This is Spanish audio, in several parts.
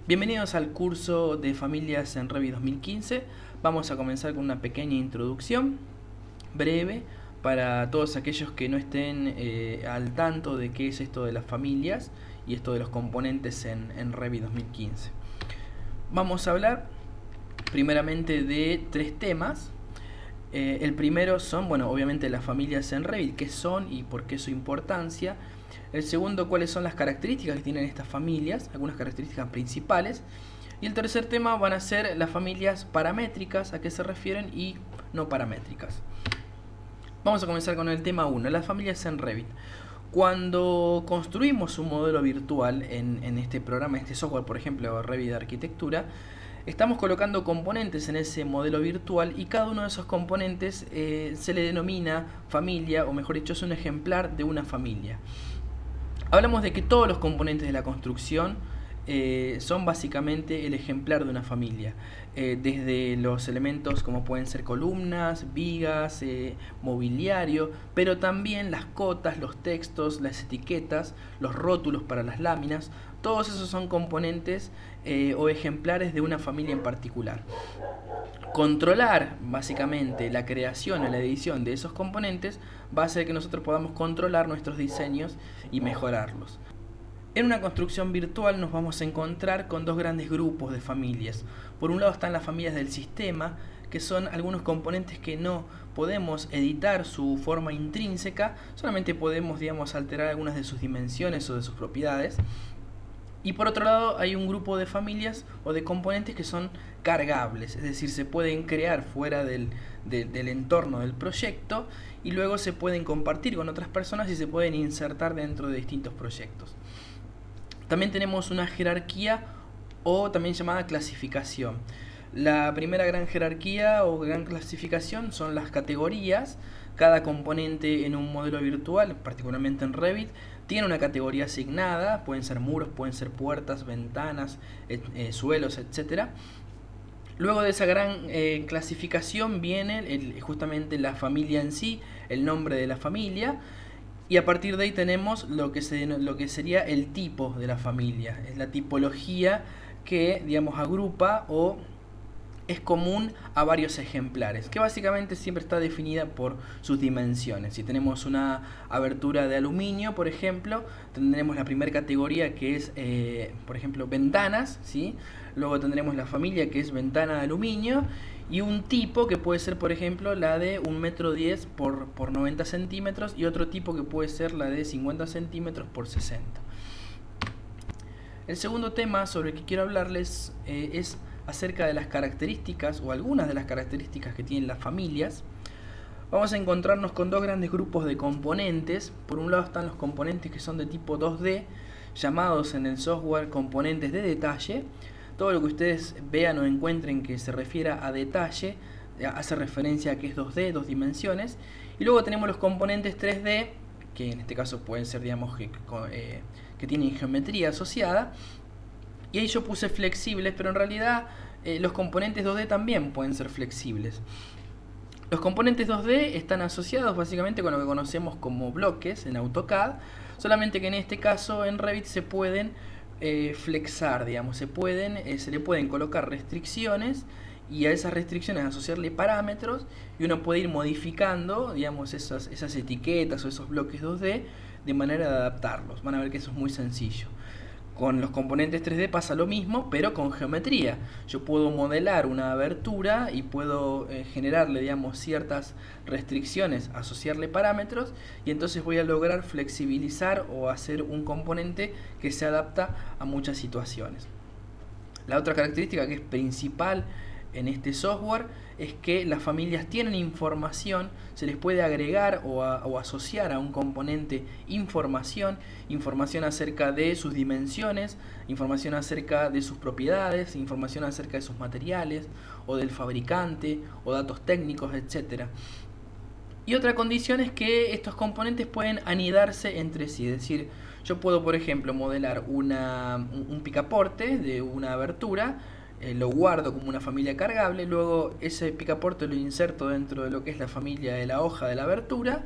Bienvenidos al curso de familias en Revit 2015. Vamos a comenzar con una pequeña introducción breve para todos aquellos que no estén al tanto de qué es esto de las familias y esto de los componentes en Revit 2015. Vamos a hablar primeramente de tres temas. El primero son, obviamente las familias en Revit, qué son y por qué su importancia. El segundo, cuáles son las características que tienen estas familias, algunas características principales. Y el tercer tema van a ser las familias paramétricas, a qué se refieren, y no paramétricas. Vamos a comenzar con el tema 1, las familias en Revit. Cuando construimos un modelo virtual en este programa, en este software, por ejemplo, Revit de Arquitectura, estamos colocando componentes en ese modelo virtual y cada uno de esos componentes se le denomina familia, o mejor dicho, es un ejemplar de una familia. Hablamos de que todos los componentes de la construcción son básicamente el ejemplar de una familia, desde los elementos como pueden ser columnas, vigas, mobiliario, pero también las cotas, los textos, las etiquetas, los rótulos para las láminas, todos esos son componentes o ejemplares de una familia en particular. Controlar básicamente la creación o la edición de esos componentes va a hacer que nosotros podamos controlar nuestros diseños y mejorarlos. En una construcción virtual nos vamos a encontrar con dos grandes grupos de familias. Por un lado están las familias del sistema, que son algunos componentes que no podemos editar su forma intrínseca, solamente podemos, alterar algunas de sus dimensiones o de sus propiedades. Y por otro lado hay un grupo de familias o de componentes que son cargables, es decir, se pueden crear fuera del entorno del proyecto y luego se pueden compartir con otras personas y se pueden insertar dentro de distintos proyectos. También tenemos una jerarquía o también llamada clasificación. La primera gran jerarquía o gran clasificación son las categorías. Cada componente en un modelo virtual, particularmente en Revit, tiene una categoría asignada, pueden ser muros, pueden ser puertas, ventanas, suelos, etc. Luego de esa gran clasificación viene justamente la familia en sí, el nombre de la familia, y a partir de ahí tenemos lo que sería el tipo de la familia, es la tipología que agrupa o es común a varios ejemplares, que básicamente siempre está definida por sus dimensiones. Si tenemos una abertura de aluminio, por ejemplo, tendremos la primera categoría que es, por ejemplo, ventanas, ¿sí? Luego tendremos la familia que es ventana de aluminio y un tipo que puede ser, por ejemplo, la de 1,10 m por 90 centímetros y otro tipo que puede ser la de 50 centímetros por 60. El segundo tema sobre el que quiero hablarles es acerca de las características o algunas de las características que tienen las familias. Vamos a encontrarnos con dos grandes grupos de componentes. Por un lado están los componentes que son de tipo 2D, llamados en el software componentes de detalle. Todo lo que ustedes vean o encuentren que se refiera a detalle hace referencia a que es 2D, dos dimensiones. Y luego tenemos los componentes 3D, que en este caso pueden ser, que tienen geometría asociada. Y ahí yo puse flexibles, pero en realidad los componentes 2D también pueden ser flexibles. Los componentes 2D están asociados básicamente con lo que conocemos como bloques en AutoCAD, solamente que en este caso en Revit se pueden flexar, se le pueden colocar restricciones y a esas restricciones asociarle parámetros y uno puede ir modificando esas etiquetas o esos bloques 2D de manera de adaptarlos. Van a ver que eso es muy sencillo. Con los componentes 3D pasa lo mismo, pero con geometría. Yo puedo modelar una abertura y puedo generarle, ciertas restricciones, asociarle parámetros, y entonces voy a lograr flexibilizar o hacer un componente que se adapta a muchas situaciones. La otra característica que es principal en este software es que las familias tienen información, se les puede agregar o asociar a un componente información acerca de sus dimensiones, información acerca de sus propiedades, información acerca de sus materiales o del fabricante o datos técnicos, etc. Y otra condición es que estos componentes pueden anidarse entre sí, es decir, yo puedo, por ejemplo, modelar un picaporte de una abertura, lo guardo como una familia cargable, luego ese picaporte lo inserto dentro de lo que es la familia de la hoja de la abertura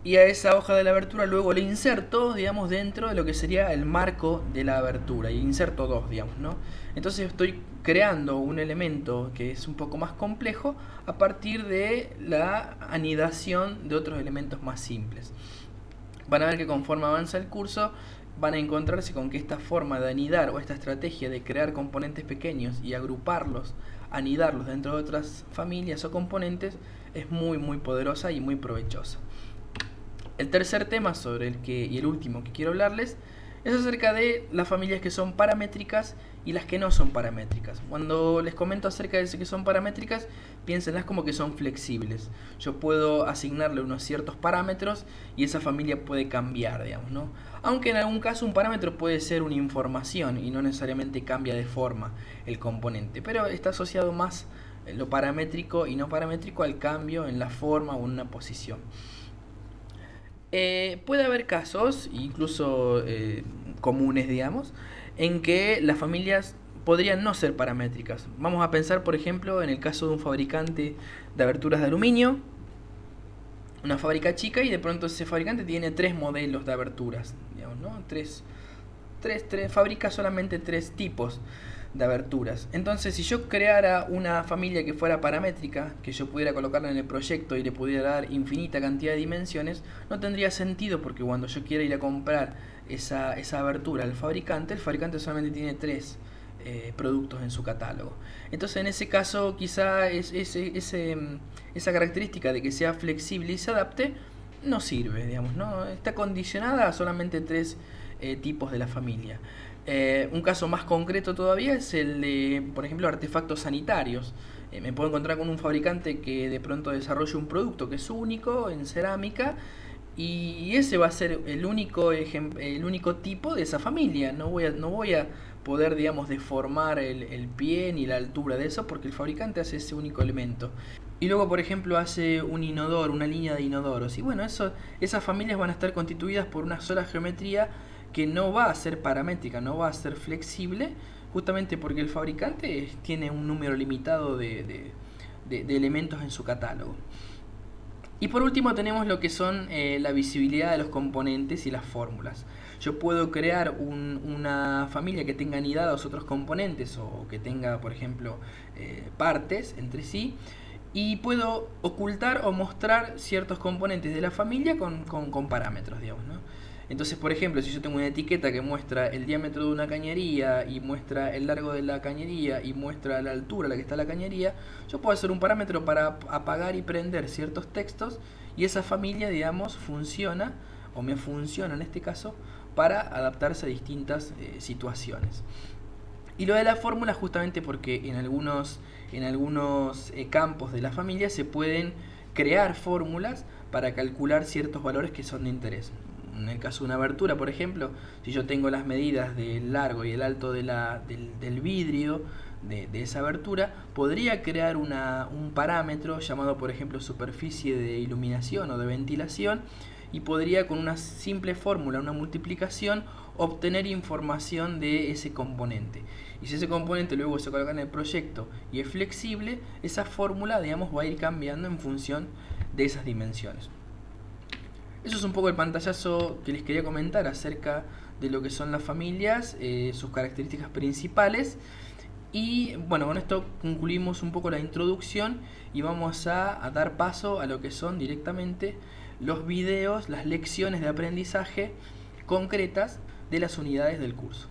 y a esa hoja de la abertura luego le inserto, digamos, dentro de lo que sería el marco de la abertura, y inserto dos, digamos, ¿no? Entonces estoy creando un elemento que es un poco más complejo a partir de la anidación de otros elementos más simples. Van a ver que conforme avanza el curso van a encontrarse con que esta forma de anidar o esta estrategia de crear componentes pequeños y agruparlos, anidarlos dentro de otras familias o componentes es muy poderosa y muy provechosa. El tercer tema y el último que quiero hablarles es acerca de las familias que son paramétricas y las que no son paramétricas. Cuando les comento acerca de que son paramétricas, piénsenlas como que son flexibles. Yo puedo asignarle unos ciertos parámetros y esa familia puede cambiar, digamos, ¿no? Aunque en algún caso un parámetro puede ser una información y no necesariamente cambia de forma el componente, pero está asociado más lo paramétrico y no paramétrico al cambio en la forma o en una posición. Puede haber casos, incluso comunes, digamos, en que las familias podrían no ser paramétricas. Vamos a pensar, por ejemplo, en el caso de un fabricante de aberturas de aluminio, una fábrica chica, y de pronto ese fabricante tiene 3 modelos de aberturas, digamos, ¿no? Fabrica solamente 3 tipos de aberturas. Entonces, si yo creara una familia que fuera paramétrica, que yo pudiera colocarla en el proyecto y le pudiera dar infinita cantidad de dimensiones, no tendría sentido, porque cuando yo quiera ir a comprar esa abertura al fabricante, el fabricante solamente tiene 3 productos en su catálogo. Entonces, en ese caso, quizá esa característica de que sea flexible y se adapte no sirve, digamos, ¿no? Está condicionada a solamente 3 tipos de la familia. Un caso más concreto todavía es el de, por ejemplo, artefactos sanitarios. Me puedo encontrar con un fabricante que de pronto desarrolle un producto que es único en cerámica, y ese va a ser el único tipo de esa familia. No voy a poder, digamos, deformar el pie ni la altura de eso, porque el fabricante hace ese único elemento. Y luego, por ejemplo, hace un inodoro, una línea de inodoros. Y bueno, esas familias van a estar constituidas por una sola geometría que no va a ser paramétrica, no va a ser flexible, justamente porque el fabricante tiene un número limitado de elementos en su catálogo. Y por último tenemos lo que son la visibilidad de los componentes y las fórmulas. Yo puedo crear una familia que tenga anidados otros componentes, o que tenga, por ejemplo, partes entre sí, y puedo ocultar o mostrar ciertos componentes de la familia con parámetros, digamos, ¿no? Entonces, por ejemplo, si yo tengo una etiqueta que muestra el diámetro de una cañería y muestra el largo de la cañería y muestra la altura a la que está la cañería, yo puedo hacer un parámetro para apagar y prender ciertos textos, y esa familia, digamos, funciona, o me funciona en este caso, para adaptarse a distintas situaciones. Y lo de la fórmula, justamente porque en algunos campos de la familia se pueden crear fórmulas para calcular ciertos valores que son de interés. En el caso de una abertura, por ejemplo, si yo tengo las medidas del largo y el alto del vidrio de esa abertura, podría crear un parámetro llamado, por ejemplo, superficie de iluminación o de ventilación, y podría, con una simple fórmula, una multiplicación, obtener información de ese componente. Y si ese componente luego se coloca en el proyecto y es flexible, esa fórmula, digamos, va a ir cambiando en función de esas dimensiones. Eso es un poco el pantallazo que les quería comentar acerca de lo que son las familias, sus características principales. Y bueno, con esto concluimos un poco la introducción y vamos a dar paso a lo que son directamente los videos, las lecciones de aprendizaje concretas de las unidades del curso.